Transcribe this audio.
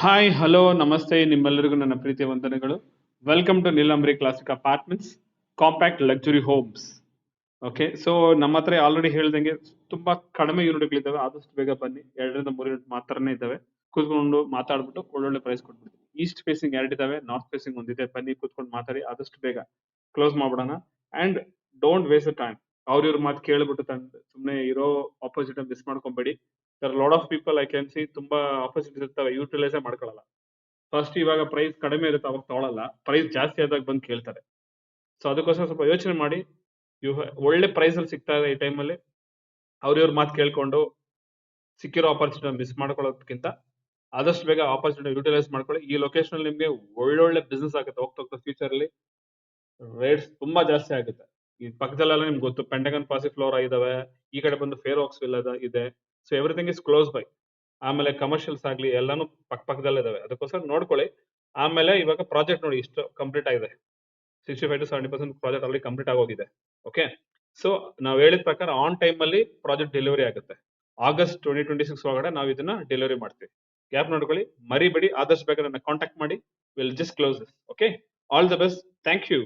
Hi hello ನಮಸ್ತೆ ನಿಮ್ಮೆಲ್ಲರಿಗೂ ನನ್ನ ಪ್ರೀತಿಯ ವಂದನೆಗಳು. Welcome to Neelambari classic apartments compact luxury homes. Okay, so ನಮ್ಮ ಹತ್ರ ಆಲ್ರೆಡಿ ಹೇಳ್ದಂಗೆ ತುಂಬಾ ಕಡಿಮೆ ಯೂನಿಟ್ಗಳಿದ್ದಾವೆ. ಆದಷ್ಟು ಬೇಗ ಬನ್ನಿ. 2 ರಿಂದ 3 ಯೂನಿಟ್ ಮಾತ್ರನೇ ಇದ್ದಾವೆ. ಕೂತ್ಕೊಂಡು ಮಾತಾಡ್ಬಿಟ್ಟು ಒಳ್ಳೊಳ್ಳೆ ಪ್ರೈಸ್ ಕೊಟ್ಬಿಡ್ತೀವಿ. ಈಸ್ಟ್ ಫೇಸಿಂಗ್ 2 ಇದಾವೆ, ನಾರ್ತ್ ಫೇಸಿಂಗ್ ಒಂದಿದೆ. ಬನ್ನಿ ಕೂತ್ಕೊಂಡು ಮಾತಾಡಿ, ಆದಷ್ಟು ಬೇಗ ಕ್ಲೋಸ್ ಮಾಡ್ಬಿಡೋಣ. And don't waste time. ಇವ್ರ ಮಾತು ಕೇಳ್ಬಿಟ್ಟು ಸುಮ್ಮನೆ ಇರೋ ಆಪೋಸಿಟ್ ಮಿಸ್ ಮಾಡ್ಕೊಂಬೇಡಿ. Lot of people I can see ತುಂಬಾ ಆಪೋಸಿಟ್ ಇರ್ತವೆ, ಯೂಟಿಲೈಸೇ ಮಾಡ್ಕೊಳ್ಳಲ್ಲ. ಫಸ್ಟ್ ಇವಾಗ ಪ್ರೈಸ್ ಕಡಿಮೆ ಇರುತ್ತೆ, ಅವಾಗ ತಗೊಳಲ್ಲ. ಪ್ರೈಸ್ ಜಾಸ್ತಿ ಆದಾಗ ಬಂದು ಕೇಳ್ತಾರೆ. ಸೊ ಅದಕ್ಕೋಸ್ಕರ ಸ್ವಲ್ಪ ಯೋಚನೆ ಮಾಡಿ. ಒಳ್ಳೆ ಪ್ರೈಸ್ ಅಲ್ಲಿ ಸಿಗ್ತಾ ಇದೆ ಈ ಟೈಮಲ್ಲಿ. ಇವ್ರ ಮಾತು ಕೇಳ್ಕೊಂಡು ಸಿಕ್ಕಿರೋ ಆಪರ್ಚುನಿಟಿ ಮಿಸ್ ಮಾಡ್ಕೊಳ್ಳೋದಕ್ಕಿಂತ ಆದಷ್ಟು ಬೇಗ ಆಪರ್ಚುನಿಟಿ ಯೂಟಿಲೈಸ್ ಮಾಡ್ಕೊಳ್ಳಿ. ಈ ಲೊಕೇಶನ್ ಅಲ್ಲಿ ನಿಮ್ಗೆ ಒಳ್ಳೊಳ್ಳೆ ಬಿಸ್ನೆಸ್ ಆಗುತ್ತೆ. ಹೋಗ್ತಾ ಫ್ಯೂಚರ್ ಅಲ್ಲಿ ರೇಟ್ಸ್ ತುಂಬಾ ಜಾಸ್ತಿ ಆಗುತ್ತೆ. ಈ ಪಕ್ಕದಲ್ಲೆಲ್ಲ ನಿಮ್ಗೆ ಗೊತ್ತು, ಪೆಂಟಗನ್ ಪಾಸಿಫ್ಲೋರಾ ಇದಾವೆ. ಈ ಕಡೆ ಬಂದು ಫೇರ್ ವಾಕ್ಸ್ ವಿಲ್ ಇದೆ. So everything is close by. ಆಮೇಲೆ ಕಮರ್ಷಿಯಲ್ಸ್ ಆಗ್ಲಿ ಎಲ್ಲಾನು ಪಕ್ಕದಲ್ಲೇ ಇದಾವೆ. ಅದಕ್ಕೋಸ್ಕರ ನೋಡ್ಕೊಳ್ಳಿ. ಆಮೇಲೆ ಇವಾಗ ಪ್ರಾಜೆಕ್ಟ್ ನೋಡಿ ಇಷ್ಟು ಕಂಪ್ಲೀಟ್ ಆಗಿದೆ. 65 to 70% ಪ್ರಾಜೆಕ್ಟ್ ಆಲ್ರೆಡಿ ಕಂಪ್ಲೀಟ್ ಆಗೋಗಿದೆ. ಓಕೆ, ಸೊ ನಾವ್ ಹೇಳಿದ ಪ್ರಕಾರ ಆನ್ ಟೈಮ್ ಅಲ್ಲಿ ಪ್ರಾಜೆಕ್ಟ್ ಡೆಲಿವರಿ ಆಗುತ್ತೆ. ಆಗಸ್ಟ್ 2026 ಒಳಗಡೆ ನಾವು ಇದನ್ನ ಡೆಲಿವರಿ ಮಾಡ್ತೀವಿ. ಗ್ಯಾಪ್ ನೋಡ್ಕೊಳ್ಳಿ, ಮರಿಬೇಡಿ. ಆದಷ್ಟು ಬೇಗ ನನ್ನ ಕಾಂಟ್ಯಾಕ್ಟ್ ಮಾಡಿ. Will just close this. Okay, all the best. Thank you.